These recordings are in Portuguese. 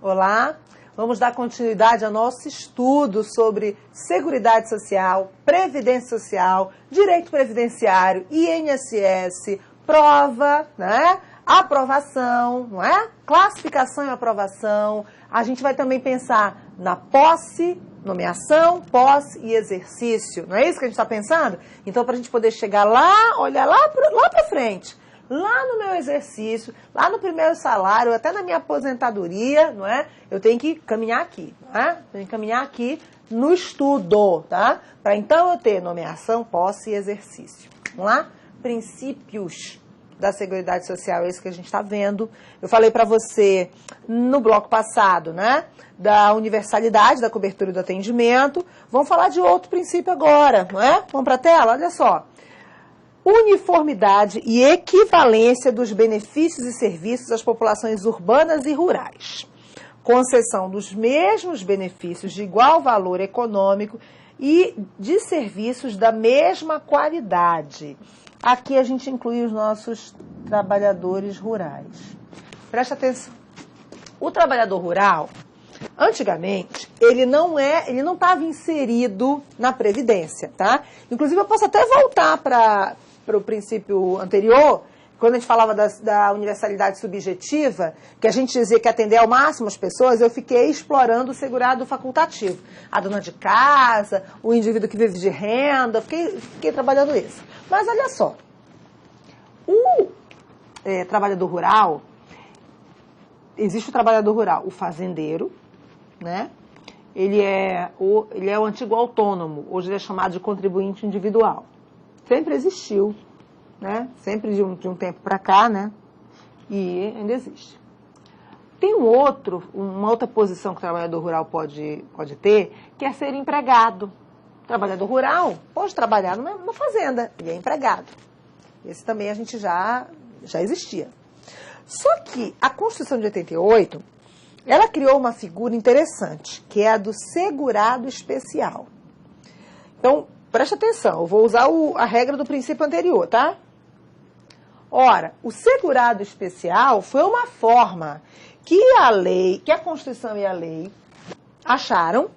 Olá, vamos dar continuidade ao nosso estudo sobre Seguridade Social, Previdência Social, Direito Previdenciário, INSS, prova, né? Aprovação, não é? Classificação e aprovação. A gente vai também pensar na posse, nomeação, posse e exercício. Não é isso que a gente está pensando? Então, para a gente poder chegar lá, olhar lá para frente, lá no meu exercício, lá no primeiro salário, até na minha aposentadoria, não é? Eu tenho que caminhar aqui, não é? Tenho que caminhar aqui no estudo, tá? Para então eu ter nomeação, posse e exercício. Vamos lá? Princípios da Seguridade Social, é isso que a gente está vendo. Eu falei para você no bloco passado, né? Da universalidade, da cobertura e do atendimento. Vamos falar de outro princípio agora, não é? Vamos para a tela? Olha só. Uniformidade e equivalência dos benefícios e serviços às populações urbanas e rurais. Concessão dos mesmos benefícios de igual valor econômico e de serviços da mesma qualidade. Aqui a gente inclui os nossos trabalhadores rurais. Presta atenção. O trabalhador rural, antigamente, ele não estava inserido na Previdência, tá? Inclusive, eu posso até voltar para o princípio anterior, quando a gente falava da universalidade subjetiva, que a gente dizia que atender ao máximo as pessoas, eu fiquei explorando o segurado facultativo. A dona de casa, o indivíduo que vive de renda, fiquei trabalhando isso. Mas olha só, o trabalhador rural, existe o trabalhador rural, o fazendeiro, né? Ele é o antigo autônomo, hoje ele é chamado de contribuinte individual. Sempre existiu, né? Sempre de um tempo para cá, né? E ainda existe. Tem uma outra posição que o trabalhador rural pode ter, que é ser empregado. O trabalhador rural pode trabalhar numa fazenda, ele é empregado. Esse também a gente já existia. Só que a Constituição de 88, ela criou uma figura interessante, que é a do segurado especial. Então, preste atenção, eu vou usar a regra do princípio anterior, tá? Ora, o segurado especial foi uma forma que a Constituição e a lei acharam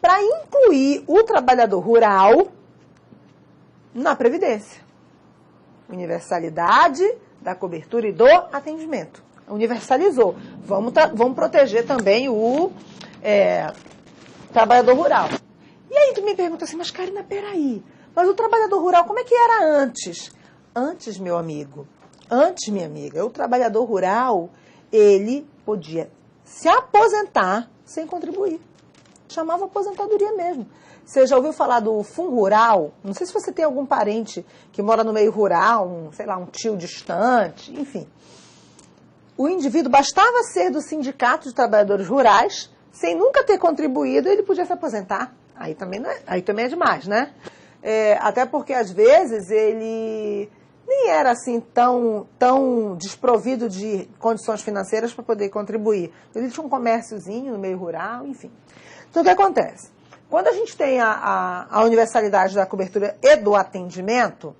para incluir o trabalhador rural na Previdência. Universalidade da cobertura e do atendimento. Universalizou. Vamos proteger também o trabalhador rural. E aí tu me pergunta assim, mas Karina, peraí, mas o trabalhador rural como é que era antes? Antes, meu amigo, minha amiga, o trabalhador rural, ele podia se aposentar sem contribuir. Chamava aposentadoria mesmo. Você já ouviu falar do fundo rural? Não sei se você tem algum parente que mora no meio rural, um tio distante, enfim. O indivíduo bastava ser do Sindicato de Trabalhadores Rurais, sem nunca ter contribuído, ele podia se aposentar. Aí também é demais, né? Até porque, às vezes, ele nem era assim tão desprovido de condições financeiras para poder contribuir. Ele tinha um comérciozinho no meio rural, enfim. Então, o que acontece? Quando a gente tem a universalidade da cobertura e do atendimento,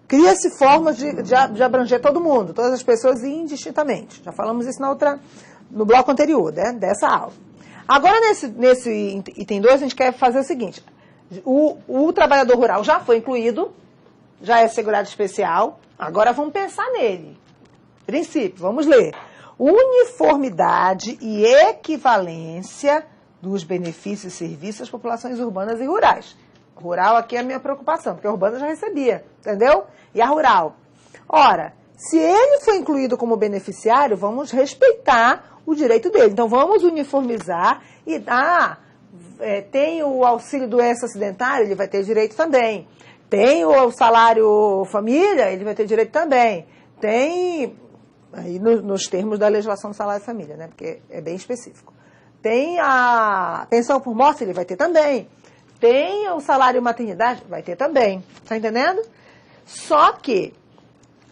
cria-se formas de abranger todo mundo, todas as pessoas indistintamente. Já falamos isso no bloco anterior, né, dessa aula. Agora, nesse item 2, a gente quer fazer o seguinte. O trabalhador rural já foi incluído, já é segurado especial. Agora vamos pensar nele. Princípio, vamos ler. Uniformidade e equivalência dos benefícios e serviços às populações urbanas e rurais. Rural aqui é a minha preocupação, porque a urbana já recebia, entendeu? E a rural. Ora, se ele foi incluído como beneficiário, vamos respeitar o direito dele. Então, vamos uniformizar e tem o auxílio doença acidentária, ele vai ter direito também. Tem o salário família, ele vai ter direito também. Tem, aí nos termos da legislação do salário família, né? Porque é bem específico. Tem a pensão por morte, ele vai ter também. Tem o salário maternidade, vai ter também. Está entendendo? Só que,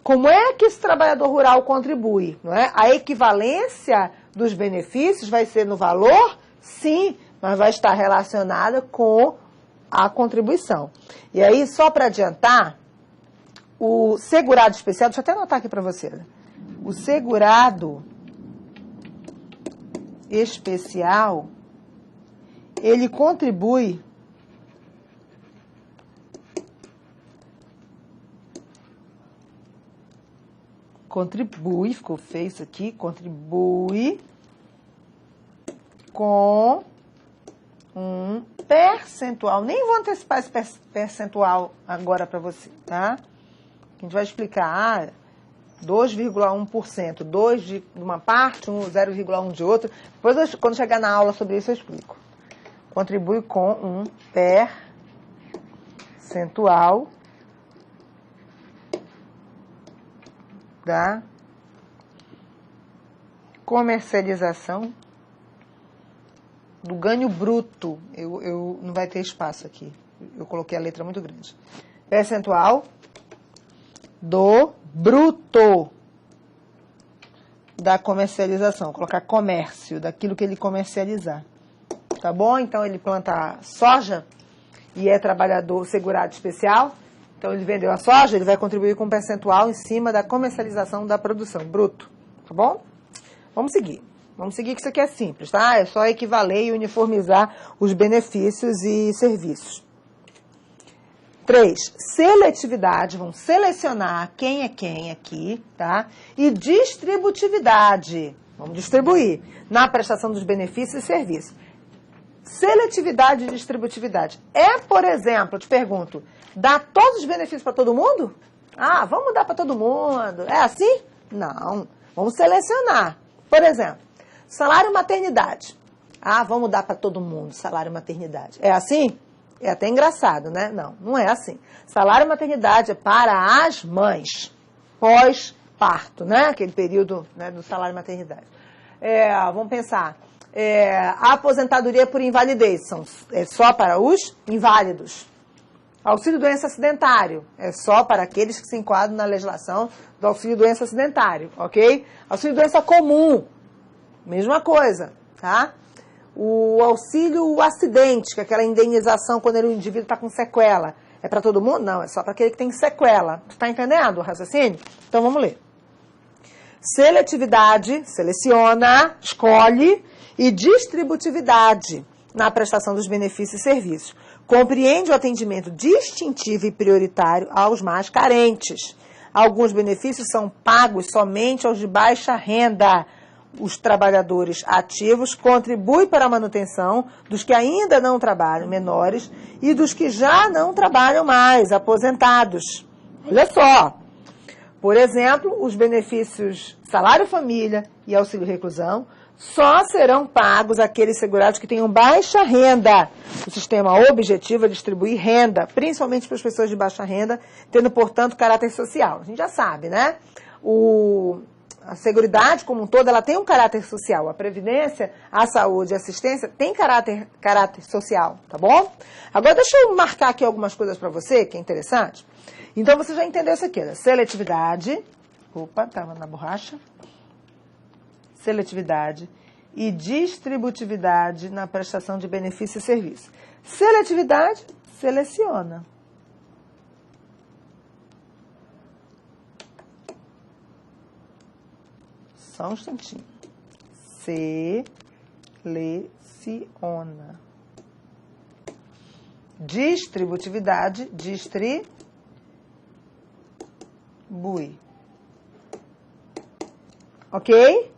como é que esse trabalhador rural contribui? Não é? A equivalência dos benefícios vai ser no valor? Sim, mas vai estar relacionada com a contribuição. E aí, só para adiantar, o segurado especial, deixa eu até anotar aqui para você, né? O segurado especial, ele contribui ficou feio isso aqui, contribui com um percentual. Nem vou antecipar esse percentual agora para você, tá? A gente vai explicar 2,1%, 2 de uma parte, 0,1 de outra. Depois, quando chegar na aula sobre isso, eu explico. Contribui com um percentual da comercialização do ganho bruto. Não vai ter espaço aqui. Eu coloquei a letra muito grande. Percentual do bruto da comercialização. Vou colocar comércio, daquilo que ele comercializar. Tá bom? Então, ele planta soja e é trabalhador segurado especial. Então, ele vendeu a soja, ele vai contribuir com um percentual em cima da comercialização da produção, bruto. Tá bom? Vamos seguir. Vamos seguir que isso aqui é simples, tá? É só equivaler e uniformizar os benefícios e serviços. 3. Seletividade. Vamos selecionar quem é quem aqui, tá? E distributividade. Vamos distribuir na prestação dos benefícios e serviços. Seletividade e distributividade. É, por exemplo, eu te pergunto, dá todos os benefícios para todo mundo? Ah, vamos dar para todo mundo. É assim? Não. Vamos selecionar. Por exemplo, salário maternidade. Ah, vamos dar para todo mundo salário maternidade. É assim? É até engraçado, né? Não, não é assim. Salário maternidade é para as mães, pós-parto, né? Aquele período, né, do salário maternidade. Vamos pensar. A aposentadoria por invalidez é só para os inválidos. Auxílio-doença acidentário é só para aqueles que se enquadram na legislação do auxílio-doença acidentário, ok? Auxílio-doença comum, mesma coisa, tá? O auxílio acidente, que é aquela indenização quando o indivíduo está com sequela, é para todo mundo? Não, é só para aquele que tem sequela. Está entendendo o raciocínio? Então vamos ler. Seletividade, seleciona, escolhe, e distributividade na prestação dos benefícios e serviços. Compreende o atendimento distintivo e prioritário aos mais carentes. Alguns benefícios são pagos somente aos de baixa renda. Os trabalhadores ativos contribuem para a manutenção dos que ainda não trabalham, menores, e dos que já não trabalham mais, aposentados. Olha só. Por exemplo, os benefícios salário-família e auxílio-reclusão só serão pagos àqueles segurados que tenham baixa renda. O sistema objetivo é distribuir renda, principalmente para as pessoas de baixa renda, tendo, portanto, caráter social. A gente já sabe, né? A Seguridade, como um todo, ela tem um caráter social. A Previdência, a Saúde e a Assistência tem caráter social, tá bom? Agora, deixa eu marcar aqui algumas coisas para você, que é interessante. Então, você já entendeu isso aqui, né? Seletividade. Opa, estava na borracha. Seletividade e distributividade na prestação de benefício e serviço. Seletividade, seleciona. Só um instantinho. Seleciona. Distributividade, distribui. Ok?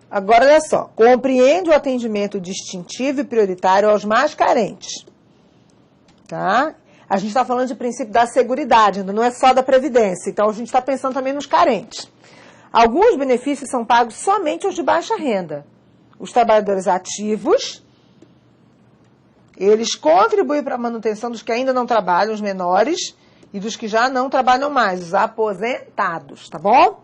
Agora, olha só. Compreende o atendimento distintivo e prioritário aos mais carentes. Tá? A gente está falando de princípio da seguridade, ainda não é só da Previdência. Então, a gente está pensando também nos carentes. Alguns benefícios são pagos somente aos de baixa renda. Os trabalhadores ativos, eles contribuem para a manutenção dos que ainda não trabalham, os menores, e dos que já não trabalham mais, os aposentados, tá bom?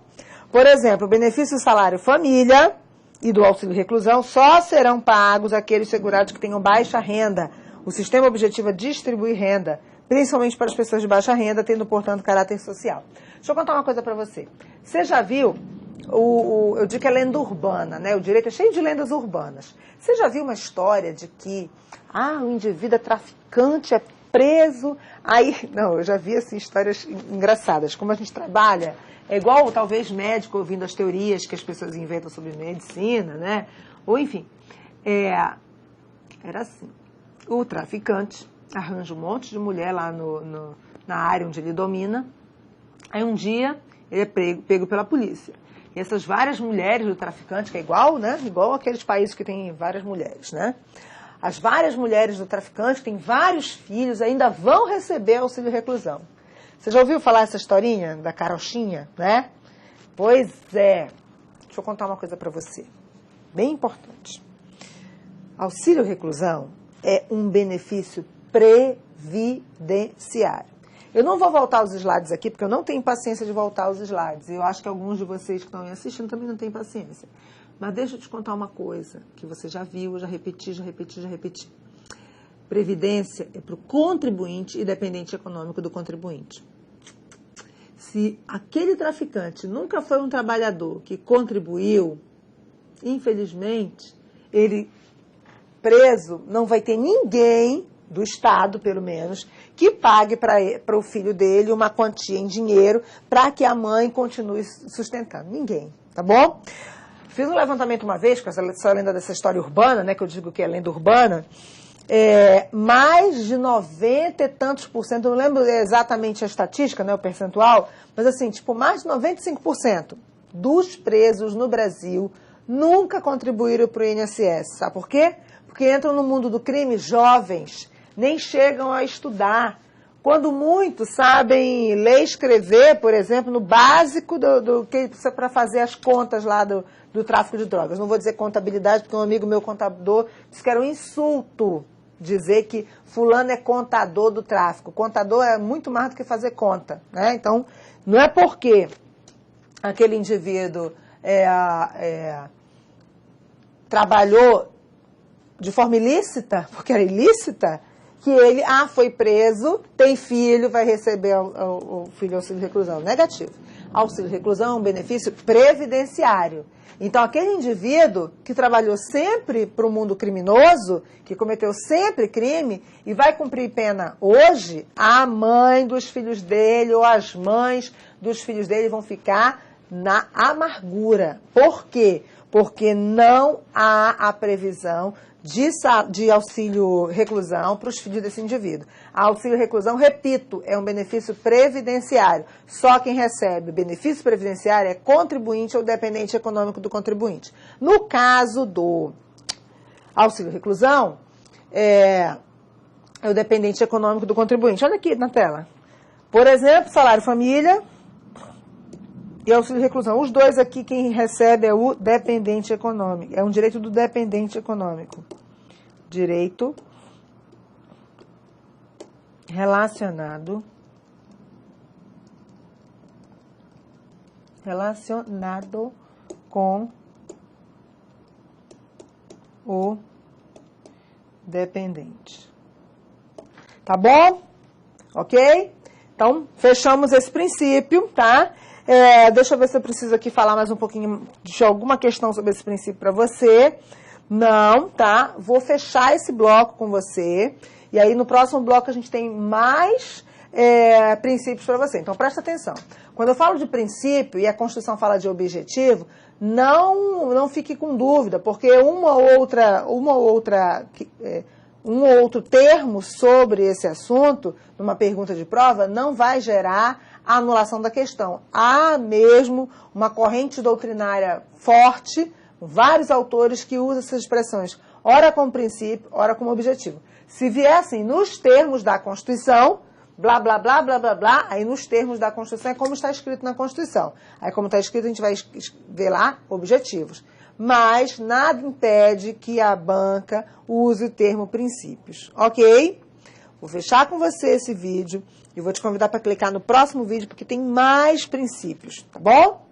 Por exemplo, o benefício do salário família e do auxílio reclusão só serão pagos àqueles segurados que tenham baixa renda. O sistema objetivo é distribuir renda, principalmente para as pessoas de baixa renda, tendo, portanto, caráter social. Deixa eu contar uma coisa para você. Você já viu, eu digo que é lenda urbana, né? O direito é cheio de lendas urbanas. Você já viu uma história de que, o indivíduo é traficante, é preso, não, eu já vi, assim, histórias engraçadas. Como a gente trabalha, é igual, talvez, médico ouvindo as teorias que as pessoas inventam sobre medicina, né? Ou enfim, era assim, o traficante arranja um monte de mulher lá na área onde ele domina, aí um dia ele é pego pela polícia. E essas várias mulheres do traficante, que é igual, né? Igual aqueles países que tem várias mulheres, né? As várias mulheres do traficante têm vários filhos, ainda vão receber auxílio reclusão. Você já ouviu falar essa historinha da carochinha, né? Pois é. Deixa eu contar uma coisa para você, bem importante. Auxílio reclusão é um benefício previdenciário. Eu não vou voltar aos slides aqui, porque eu não tenho paciência de voltar aos slides. E eu acho que alguns de vocês que estão me assistindo também não têm paciência. Mas deixa eu te contar uma coisa que você já viu, já repeti. Previdência é para o contribuinte e dependente econômico do contribuinte. Se aquele traficante nunca foi um trabalhador que contribuiu, infelizmente, ele preso não vai ter ninguém do Estado, pelo menos, que pague para o filho dele uma quantia em dinheiro para que a mãe continue sustentando. Ninguém, tá bom? Fiz um levantamento uma vez, com essa lenda dessa história urbana, né, que eu digo que é lenda urbana, mais de 90 e tantos por cento, eu não lembro exatamente a estatística, né, o percentual, mas assim, tipo, mais de 95% dos presos no Brasil nunca contribuíram para o INSS. Sabe por quê? Porque entram no mundo do crime jovens, nem chegam a estudar. Quando muitos sabem ler e escrever, por exemplo, no básico do que precisa para fazer as contas lá do tráfico de drogas. Não vou dizer contabilidade, porque um amigo meu contador disse que era um insulto dizer que fulano é contador do tráfico. Contador é muito mais do que fazer conta, né? Então, não é porque aquele indivíduo trabalhou de forma ilícita, porque era ilícita, que ele, foi preso, tem filho, vai receber o filho auxílio reclusão. Negativo. Auxílio reclusão é um benefício previdenciário. Então, aquele indivíduo que trabalhou sempre para o mundo criminoso, que cometeu sempre crime, e vai cumprir pena hoje, a mãe dos filhos dele ou as mães dos filhos dele vão ficar na amargura. Por quê? Porque não há a previsão de auxílio reclusão para os filhos desse indivíduo. A auxílio reclusão, repito, é um benefício previdenciário. Só quem recebe benefício previdenciário é contribuinte ou dependente econômico do contribuinte. No caso do auxílio reclusão, é o dependente econômico do contribuinte. Olha aqui na tela. Por exemplo, salário família e auxílio reclusão. Os dois aqui, quem recebe é o dependente econômico. É um direito do dependente econômico. Direito relacionado com o dependente. Tá bom? Ok? Então, fechamos esse princípio, tá? Deixa eu ver se eu preciso aqui falar mais um pouquinho de alguma questão sobre esse princípio para você. Não, tá? Vou fechar esse bloco com você. E aí, no próximo bloco, a gente tem mais princípios para você. Então, presta atenção. Quando eu falo de princípio e a Constituição fala de objetivo, não fique com dúvida, porque um ou outro termo sobre esse assunto, numa pergunta de prova, não vai gerar a anulação da questão. Há mesmo uma corrente doutrinária forte, vários autores que usam essas expressões, ora como princípio, ora como objetivo. Se viessem nos termos da Constituição, blá, blá, blá, blá, blá, blá, aí nos termos da Constituição é como está escrito na Constituição. Aí como está escrito, a gente vai ver lá objetivos. Mas nada impede que a banca use o termo princípios, ok? Vou fechar com você esse vídeo e vou te convidar para clicar no próximo vídeo, porque tem mais princípios, tá bom?